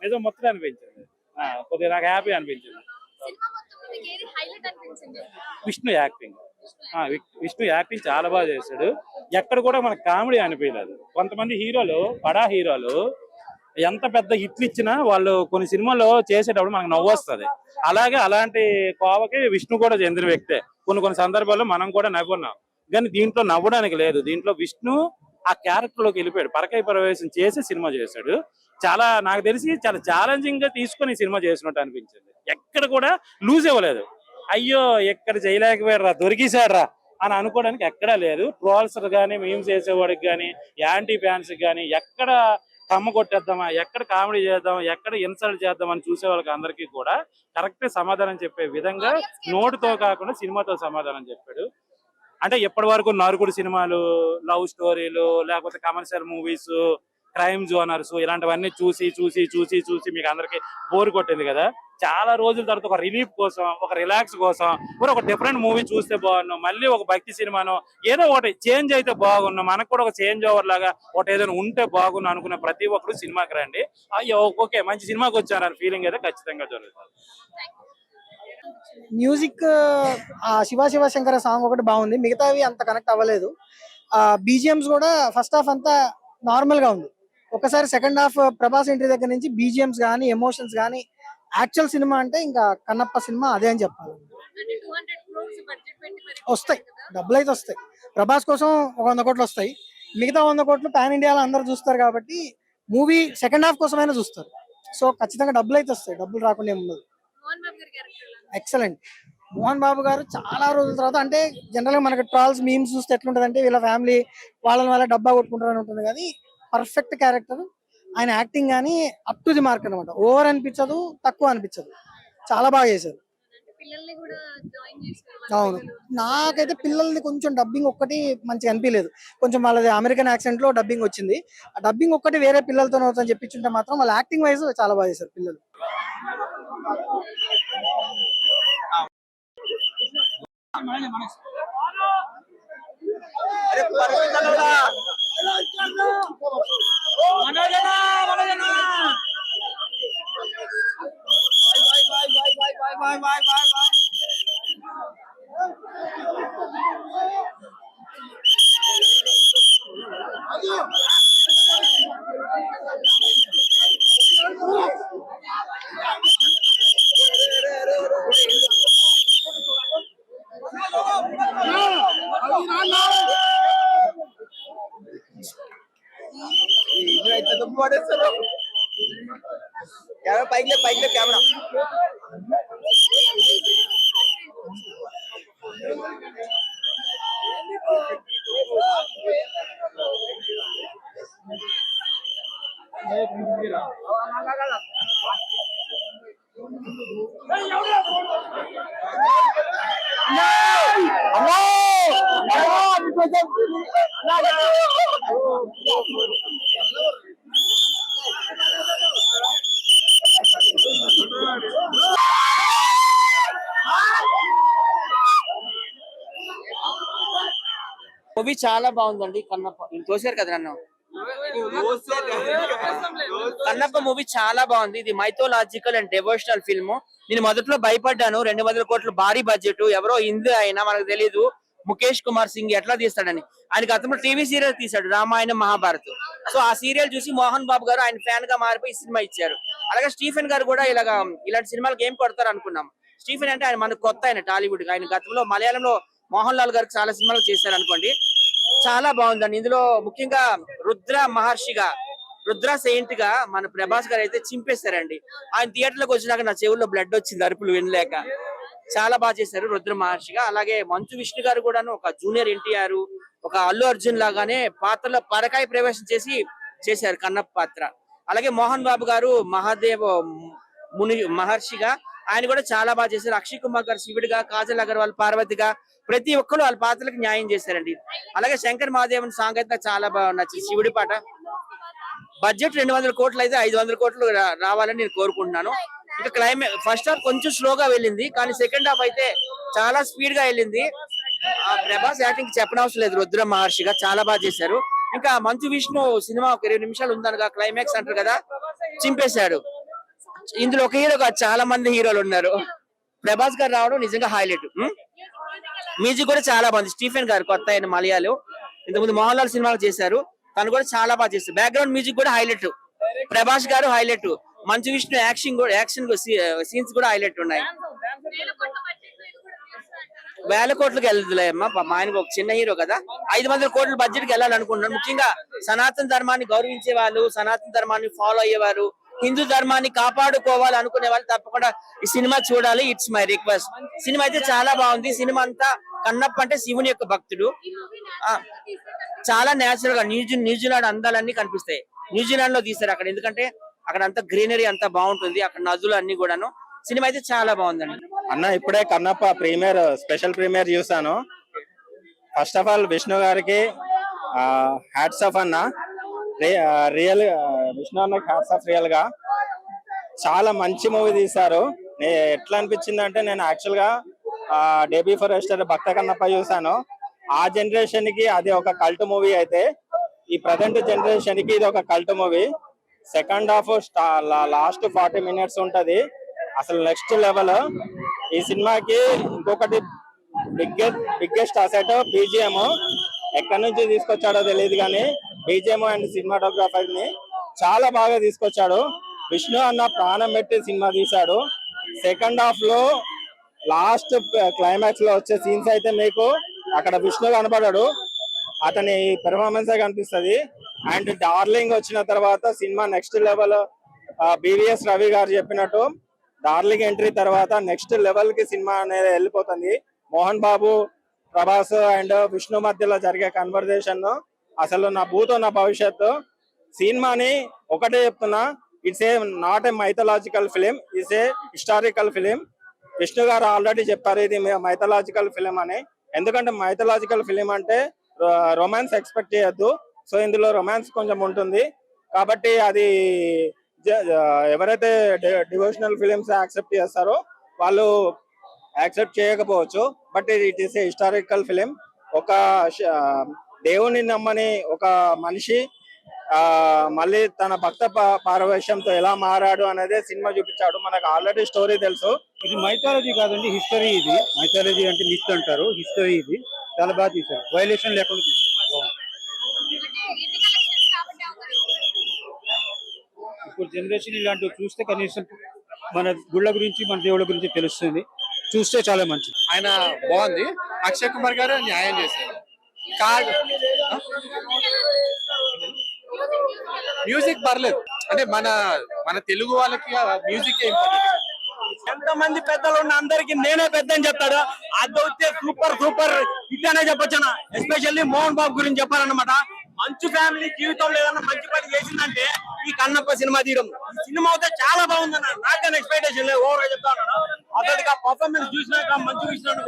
నిజం మొత్తం అనిపించింది. కొద్దిగా నాకు హ్యాపీ అనిపించింది. విష్ణు యాక్టింగ్ విష్ణు యాక్టింగ్ చాలా బాగా చేశాడు. ఎక్కడ కూడా మనకు కామెడీ అనిపించలేదు. కొంతమంది హీరోలు బడా హీరోలు ఎంత పెద్ద హిట్లు ఇచ్చినా వాళ్ళు కొన్ని సినిమాల్లో చేసేటప్పుడు మనకు నవ్వు వస్తుంది. అలాగే అలాంటి కోవకి విష్ణు కూడా చెందిన వ్యక్తే. కొన్ని సందర్భాల్లో మనం కూడా నవ్వున్నాం, కానీ దీంట్లో నవ్వడానికి లేదు. దీంట్లో విష్ణు ఆ క్యారెక్టర్ లోకి వెళ్ళిపోయాడు, పరకాయ ప్రవేశం చేసి సినిమా చేశాడు. చాలా నాకు తెలిసి చాలా ఛాలెంజింగ్ గా తీసుకొని సినిమా చేసినట్టు అనిపించింది. ఎక్కడ కూడా లూజ్ ఇవ్వలేదు. అయ్యో ఎక్కడ చేయలేకపోయాడు రా, దొరికేశాడు అని అనుకోవడానికి ఎక్కడా లేదు. ట్రోల్స్ కానీ మీమ్స్ చేసేవాడికి కానీ యాంటీ ఫ్యాన్స్ కానీ ఎక్కడ కమ్మ కొట్టేద్దామా, ఎక్కడ కామెడీ చేద్దాం, ఎక్కడ ఇన్సల్ట్ చేద్దాం అని చూసే వాళ్ళకి అందరికీ కూడా కరెక్ట్ సమాధానం చెప్పే విధంగా నోటుతో కాకుండా సినిమాతో సమాధానం చెప్పాడు. అంటే ఎప్పటి వరకు నరుకుడు సినిమాలు, లవ్ స్టోరీలు, లేకపోతే కమర్షియల్ మూవీస్, క్రైమ్ జోనర్స్ ఇలాంటివన్నీ చూసి చూసి చూసి చూసి మీకు అందరికి బోర్ కొట్టింది కదా. చాలా రోజుల తర్వాత ఒక రిలీఫ్ కోసం, ఒక రిలాక్స్ కోసం ఒక డిఫరెంట్ మూవీ చూస్తే బాగున్నాం. మళ్ళీ ఒక భక్తి సినిమానో ఏదో ఒకటి చేంజ్ అయితే బాగున్నాం, మనకు కూడా ఒక చేంజ్ ఓవర్ లాగా ఒకటి ఏదైనా ఉంటే బాగున్నా అనుకునే ప్రతి ఒక్కరు సినిమాకి రండి. అయ్యో ఓకే మంచి సినిమాకి వచ్చారని ఫీలింగ్ అయితే ఖచ్చితంగా జరుగుతుంది. మ్యూజిక్ శివ శివ శంకర సాంగ్ ఒకటి బాగుంది, మిగతావి అంత కనెక్ట్ అవ్వలేదు. బీజిఎంస్ కూడా ఫస్ట్ హాఫ్ అంతా నార్మల్ గా ఉంది. ఒకసారి సెకండ్ హాఫ్ ప్రభాస్ ఎంట్రీ దగ్గర నుంచి బీజిఎంస్ కానీ ఎమోషన్స్ కానీ యాక్చువల్ సినిమా అంటే ఇంకా కన్నప్ప సినిమా అదే అని చెప్పాలి. వస్తాయి, డబ్బులు అయితే వస్తాయి. ప్రభాస్ కోసం ఒక 100 కోట్లు వస్తాయి, మిగతా 100 కోట్లు పాన్ ఇండియాలో అందరు చూస్తారు కాబట్టి మూవీ సెకండ్ హాఫ్ కోసమైనా చూస్తారు. సో ఖచ్చితంగా డబ్బులు అయితే వస్తాయి, డబ్బులు రాకుండా ఏముండదు. ఎక్సలెంట్. మోహన్ బాబు గారు చాలా రోజుల తర్వాత, అంటే జనరల్ గా మనకి ట్రాల్స్ మీమ్స్ చూస్తే ఎట్లుంటది అంటే వీళ్ళ ఫ్యామిలీ వాళ్ళ డబ్బా కొట్టుకుంటారని ఉంటుంది, కానీ పర్ఫెక్ట్ క్యారెక్టర్. ఆయన యాక్టింగ్ కానీ అప్ టు ది మార్క్ అనమాట. ఓవర్ అనిపించదు, తక్కువ అనిపించదు, చాలా బాగా చేశారు. అవును, నాకైతే పిల్లల్ని కొంచెం డబ్బింగ్ ఒక్కటి మంచిగా అనిపించలేదు. కొంచెం వాళ్ళది అమెరికన్ యాక్సెంట్ లో డబ్బింగ్ వచ్చింది. ఆ డబ్బింగ్ ఒక్కటి వేరే పిల్లలతో అవుతుందని చెప్పించుంటే మాత్రం వాళ్ళ యాక్టింగ్ వైజ్ చాలా బాగా చేశారు పిల్లలు. పైకి కెమెరా మూవీ చాలా బాగుందండి. కన్నప్ప చూసారు కదా నన్ను. కన్నప్ప మూవీ చాలా బాగుంది. ఇది మైథోలాజికల్ అండ్ డివోషనల్ ఫిల్మ్. నేను మొదట్లో భయపడ్డాను, 200 కోట్లు భారీ బడ్జెట్, ఎవరో హిందీ అయినా మనకు తెలీదు ముఖేష్ కుమార్ సింగ్ ఎట్లా తీస్తాడని. ఆయన గతంలో టీవీ సీరియల్ తీశాడు, రామాయణం మహాభారత్. సో ఆ సీరియల్ చూసి మోహన్ బాబు గారు ఆయన ఫ్యాన్ గా మారిపోయి సినిమా ఇచ్చారు. అలాగే స్టీఫెన్ గారు కూడా ఇలాంటి సినిమాలకు ఏం కొడతారు అనుకున్నాం. స్టీఫెన్ అంటే ఆయన మనకు కొత్త, ఆయన టాలీవుడ్. ఆయన గతంలో మలయాళంలో మోహన్ లాల్ గారికి చాలా సినిమాలు చేశారు అనుకోండి. చాలా బాగుందండి. ఇందులో ముఖ్యంగా రుద్ర మహర్షిగా, రుద్ర సెయింట్ గా మన ప్రభాస్ గారు అయితే చింపేశారండి. ఆయన థియేటర్ లోకి వచ్చినాక నా చెవుల్లో బ్లడ్ వచ్చింది, అరుపులు వినలేక. చాలా బాగా చేశారు రుద్ర మహర్షిగా. అలాగే మంచు విష్ణు గారు కూడాను ఒక జూనియర్ ఎన్టీఆర్, ఒక అల్లు అర్జున్ లాగానే పాత్రలో పరకాయ ప్రవేశం చేశారు కన్నప్ప పాత్ర. అలాగే మోహన్ బాబు గారు మహాదేవ్ ముని మహర్షిగా ఆయన కూడా చాలా బాగా చేశారు. అక్షయ్ కుమార్ గారు శివుడిగా, కాజల్ అగర్వాల్ పార్వతిగా, ప్రతి ఒక్కరు వాళ్ళ పాత్రలకు న్యాయం చేశారండి. అలాగే శంకర్ మహాదేవన్ సాంగ్ అయితే చాలా బాగా నచ్చింది. శివుడి పాట. బడ్జెట్ 200 కోట్లు అయితే 500 కోట్లు రావాలని నేను కోరుకుంటున్నాను. ఇంకా క్లైమాక్స్ ఫస్ట్ హాఫ్ కొంచెం స్లోగా వెళ్ళింది, కానీ సెకండ్ హాఫ్ అయితే చాలా స్పీడ్ గా వెళ్ళింది. ఆ ప్రభాస్ యాక్టింగ్ చెప్పనవసరం లేదు, రుద్ర మహర్షిగా చాలా బాగా చేశారు. ఇంకా మంచు విష్ణు సినిమా ఒక 20 నిమిషాలు ఉందనగా క్లైమాక్స్ అంటారు కదా, చింపేశాడు. ఇందులో ఒక హీరో కాదు, చాలా మంది హీరోలు ఉన్నారు. ప్రభాస్ గారు రావడం నిజంగా హైలైట్. మ్యూజిక్ కూడా చాలా బాగుంది. స్టీఫెన్ గారు కొత్త ఆయన మలయాళం, ఇంతకుముందు మోహన్ లాల్ సినిమాలు చేశారు, తను కూడా చాలా బాగా చేస్తారు. బ్యాక్గ్రౌండ్ మ్యూజిక్ కూడా హైలైట్. ప్రభాస్ గారు highlight. Manchu Vishnu action scenes కూడా హైలైట్ ఉన్నాయి. వేల కోట్లకి వెళ్తుందిలే అమ్మా, మా ఆయనకు ఒక చిన్న హీరో కదా, 500 కోట్ల బడ్జెట్ కి వెళ్ళాలనుకుంటున్నాను. ముఖ్యంగా సనాతన ధర్మాన్ని గౌరవించే వాళ్ళు, సనాతన ధర్మాన్ని ఫాలో అయ్యేవారు, హిందూ ధర్మాన్ని కాపాడుకోవాలి అనుకునే వాళ్ళు తప్పకుండా ఈ సినిమా చూడాలి. It's my request. సినిమా అయితే చాలా బాగుంది. సినిమా అంతా కన్నప్ప అంటే శివుని యొక్క భక్తుడు. చాలా నేచురల్ గా న్యూజిలాండ్ అందాలన్నీ కనిపిస్తాయి. న్యూజిలాండ్ లో తీశారు అక్కడ, ఎందుకంటే అక్కడ అంతా గ్రీనరీ అంతా బాగుంటుంది, అక్కడ నదులు అన్ని కూడాను. సినిమా అయితే చాలా బాగుందండి. అన్న ఇప్పుడే కన్నప్ప స్పెషల్ ప్రీమియర్ చూసాను. ఫస్ట్ ఆఫ్ ఆల్ విష్ణు గారికి హ్యాట్స్ ఆఫ్ అన్న. రియల్ విష్ణు అన్నకి హ్యాట్స్ ఆఫ్. రియల్ గా చాలా మంచి మూవీ తీశారు. ఎట్లా అనిపించింది అంటే, నేను యాక్చువల్ గా డే బిఫోర్ ఎస్టర్ భక్త కన్నప్ప చూసాను. ఆ జనరేషన్ కి అది ఒక కల్ట్ మూవీ అయితే, ఈ ప్రజెంట్ జనరేషన్ కి ఇది ఒక cult movie. Second half last 40 minutes ఉంటది, అసలు నెక్స్ట్ లెవెల్. ఈ సినిమాకి ఇంకొకటి బిగ్గెస్ట్ అసెట్ బీజిఎం. ఎక్కడి నుంచి తీసుకొచ్చాడో తెలియదు కానీ బీజిఎం అండ్ సినిమాటోగ్రాఫర్ ని చాలా బాగా తీసుకొచ్చాడు. విష్ణు అన్న ప్రాణం పెట్టి సినిమా తీశాడు. సెకండ్ హాఫ్ లో లాస్ట్ క్లైమాక్స్ లో వచ్చే సీన్స్ అయితే మీకు అక్కడ విష్ణు కనపడాడు, అతని పెర్ఫార్మెన్స్ కనిపిస్తుంది. అండ్ డార్లింగ్ వచ్చిన తర్వాత cinema next level. BVS Ravi గారు చెప్పినట్టు డార్లింగ్ ఎంట్రీ తర్వాత నెక్స్ట్ లెవెల్ కి సినిమా అనేది వెళ్ళిపోతుంది. మోహన్ బాబు, ప్రభాస్ అండ్ విష్ణు మధ్యలో జరిగే కన్వర్జేషన్ అసలు నా భూతో నా భవిష్యత్తు. సినిమాని ఒకటే చెప్తున్నా, it's a not a mythological film, it's a historical film. Vishnu గారు ఆల్రెడీ చెప్పారు ఇది మైథలాజికల్ ఫిలిం అని. ఎందుకంటే మైథలాజికల్ ఫిలిం అంటే రొమాన్స్ ఎక్స్పెక్ట్ చేయొద్దు. సో ఇందులో రొమాన్స్ కొంచెం ఉంటుంది కాబట్టి అది ఎవరైతే డివోషనల్ ఫిలిమ్స్ యాక్సెప్ట్ చేస్తారో వాళ్ళు యాక్సెప్ట్ చేయకపోవచ్చు. But it is a historical film. ఒక దేవుని నమ్మని ఒక మనిషి మళ్ళీ తన భక్త పారవేశ్యంతో ఎలా మారాడు అనేది సినిమా చూపించాడు. మనకు ఆల్రెడీ స్టోరీ తెలుసు. ఇది మైథాలజీ కాదండి, హిస్టరీ. ఇది మైథాలజీ అంటే మిత్ అంటారు, హిస్టరీ. ఇది చాలా బాగా తీశారు, వైలేషన్ లేకుండా తీశారు. ఇప్పుడు జనరేషన్ ఇలాంటివి చూస్తే కనీసం మన గుళ్ళ గురించి, మన దేవుళ్ళ గురించి తెలుస్తుంది. చూస్తే చాలా మంచిది. ఆయన బాగుంది. అక్షయ్ కుమార్ గారు న్యాయం చేశారు. మ్యూజిక్ పర్లేదు, అంటే మన తెలుగు వాళ్ళకి మ్యూజిక్ ఇంపార్టెంట్. ఎంత మంది పెద్దలు ఉన్న అందరికి నేనే పెద్ద అని చెప్తాడు. అదైతే సూపర్ సూపర్ హిట్ అనే చెప్పొచ్చాను. ఎస్పెషల్లీ మోహన్ బాబు గురించి చెప్పాలన్నమాట. మంచు ఫ్యామిలీ జీవితంలో ఏదన్నా మంచి పని చేసిందంటే ఈ కన్నప్ప సినిమా తీయడం. ఈ సినిమా అయితే చాలా బాగుందన్న, నాకన్నా ఎక్స్పెక్టేషన్ లేదు. ఓవర్ గా చెప్తా ఉన్నాను. అతడికి ఆ పర్ఫార్మెన్స్ చూసినాక మంచి విషయం.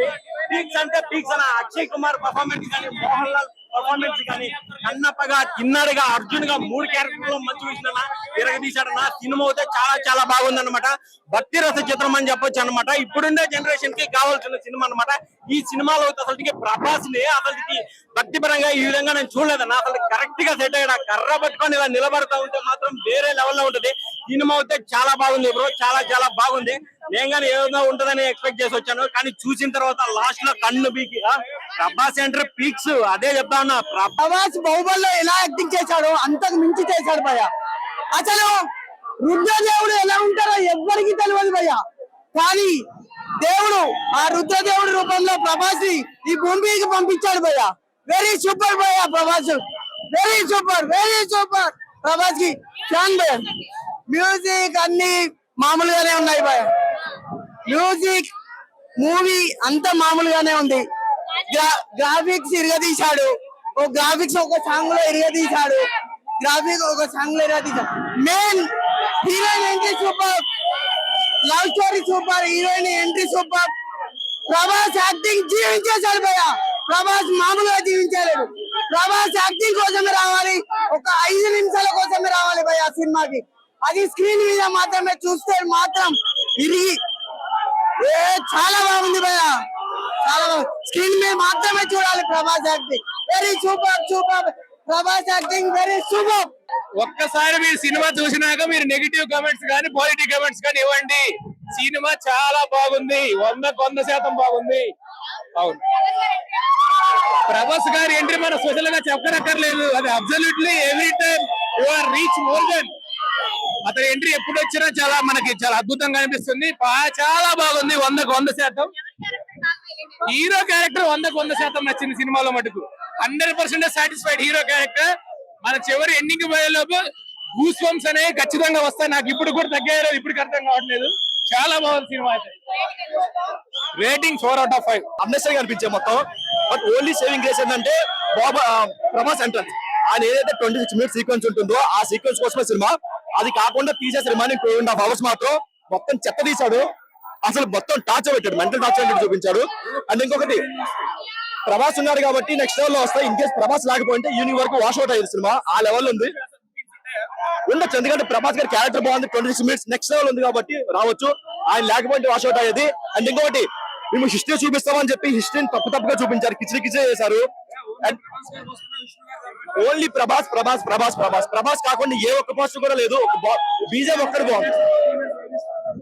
పీక్స్ అంటే పీక్స్ అన్న. అక్షయ్ కుమార్ పర్ఫార్మెన్స్ కానీ, మోహన్ లాల్ పర్ఫార్మెన్స్ కానీ, కన్నప్పగా, కిన్నడగా, అర్జున్ గా 3 క్యారెక్టర్లు మంచి విషయం తిరగదీశాడన్న. సినిమా అయితే చాలా చాలా బాగుందన్నమాట. భక్తి రస చిత్రం అని చెప్పొచ్చు అనమాట. ఇప్పుడుండే జనరేషన్ కి కావాల్సిన సినిమా అనమాట. ఈ సినిమాలో అసలుకి ప్రభాస్ ని అసలుకి భక్తి పరంగా ఈ విధంగా నేను చూడలేదన్న. అసలు కరెక్ట్ గా సెట్ అయ్యాడు. కర్ర పట్టుకొని ఇలా నిలబడతా ఉంటే మాత్రం వేరే లెవెల్లో ఉంటది. సినిమా అయితే చాలా బాగుంది బ్రో, చాలా చాలా బాగుంది. నేను కానీ ఏదో ఉంటదని ఎక్స్పెక్ట్ చేసి వచ్చాను, కానీ చూసిన తర్వాత లాస్ట్ లో కన్ను బీకి ప్రభాస్ ఎంటర్ పీక్స్. అదే చెప్తా ఉన్నా, ప్రభాస్ బాహుబలిలో ఎలా యాక్టింగ్ చేశాడో అంతకు మించి చేశాడు భయ్య. అసలు రుద్రదేవుడు ఎలా ఉంటారో ఎవ్వరికి తెలియదు భయ్య, కానీ దేవుడు ఆ రుద్రదేవుడి రూపంలో ప్రభాస్ ని ఈ భూమికి పంపించాడు భయ్య. వెరీ సూపర్ భయ్య Prabhas, very super, very super. Prabhas కి ఫ్యాన్ భయ్య. మ్యూజిక్ అన్ని మామూలుగానే ఉన్నాయి భయ్య. మ్యూజిక్ మూవీ అంతా మామూలుగానే ఉంది. గ్రాఫిక్స్ ఇరగదీశాడు. గ్రాఫిక్స్ ఒక సాంగ్ లో ఇరగదీశాడు. గ్రాఫిక్ ఒక సాంగ్ లో ఇరగదీశాడు. Main heroine entry super, love story super, heroine entry super. Prabhas acting జీవించేశాడు భయ్య. ప్రభాస్ మామూలుగా జీవించలేడు. ప్రభాస్ యాక్టింగ్ కోసమే రావాలి, ఒక 5 నిమిషాల కోసమే రావాలి భయ్య సినిమాకి. అది స్క్రీన్ మీద మాత్రమే చూస్తే మాత్రం ఇరిగి చాలా బాగుంది భయ్య, చాలా బాగుంది. స్క్రీన్ మీద మాత్రమే చూడాలి Prabhas acting. Very super, super. Prabhas acting very super. ఒక్కసారి మీరు సినిమా చూసినాక మీరు నెగిటివ్ కమెంట్స్ కానీ పాజిటివ్ కమెంట్స్ కానీ ఇవ్వండి. సినిమా చాలా బాగుంది, 100% బాగుంది. అవును, ప్రభాస్ గారి ఎంట్రీ మన స్పెషల్ గా చెప్పనక్కర్లేదు, అది absolutely every time you are reach more than. అతని ఎంట్రీ ఎప్పుడు వచ్చినా చాలా అద్భుతంగా అనిపిస్తుంది. చాలా బాగుంది, 100% హీరో క్యారెక్టర్ 100% నచ్చింది సినిమాలో మటుకు. 100% సాటిస్ఫైడ్ హీరో క్యారెక్టర్. మన చివరి ఎండింగ్ పోయేలోపు గూస్ బంప్స్ అనేవి ఖచ్చితంగా వస్తాయి. నాకు ఇప్పుడు కూడా తగ్గాయో ఇప్పటికి అర్థం కావట్లేదు. చాలా బాగుంది సినిమా అయితే. Rating 4 out of 5. అన్నెసరీగా అనిపించే మొత్తం. బట్ ఓన్లీ సేవింగ్ గ్రేస్ ఏంటంటే ప్రభాస్ ఎంట్రన్స్. ఆయన ఏదైతే 26 minutes సీక్వెన్స్ ఉంటుందో ఆ సీక్వెన్స్ కోసమే సినిమా. అది కాకుండా తీసేసి రిమైనింగ్ 2.5 hours మాత్రం మొత్తం చెత్త తీశాడు. అసలు మొత్తం టార్చర్ పెట్టాడు, మెంటల్ టార్చర్ చూపించాడు. అండ్ ఇంకొకటి, ప్రభాస్ ఉన్నాడు కాబట్టి నెక్స్ట్ లెవెల్ లో వస్తాయి. ఇన్ కేసు ప్రభాస్ లేకపోతే యూనిక్ వరకు వాష్ అవుట్ అయ్యేది సినిమా. ఆ లెవెల్ ఉంది, ఉండొచ్చు. ఎందుకంటే ప్రభాస్ గారి క్యారెక్టర్ బాగుంది, 26 minutes నెక్స్ట్ లెవెల్ ఉంది కాబట్టి రావచ్చు. ఆయన లేకపోతే వాష్ అవుట్ అయ్యేది. అండ్ ఇంకొకటి, మేము హిస్టరీ చూపిస్తామని చెప్పి హిస్టరీని తప్పుగా చూపించారు, కిచిడి చేశారు. అండ్ ఓన్లీ ప్రభాస్ ప్రభాస్ ప్రభాస్ ప్రభాస్ ప్రభాస్ కాకుండా ఏ ఒక్క పోస్టర్ కూడా లేదు. బీజేపీ ఒక్కటి బాగుంది.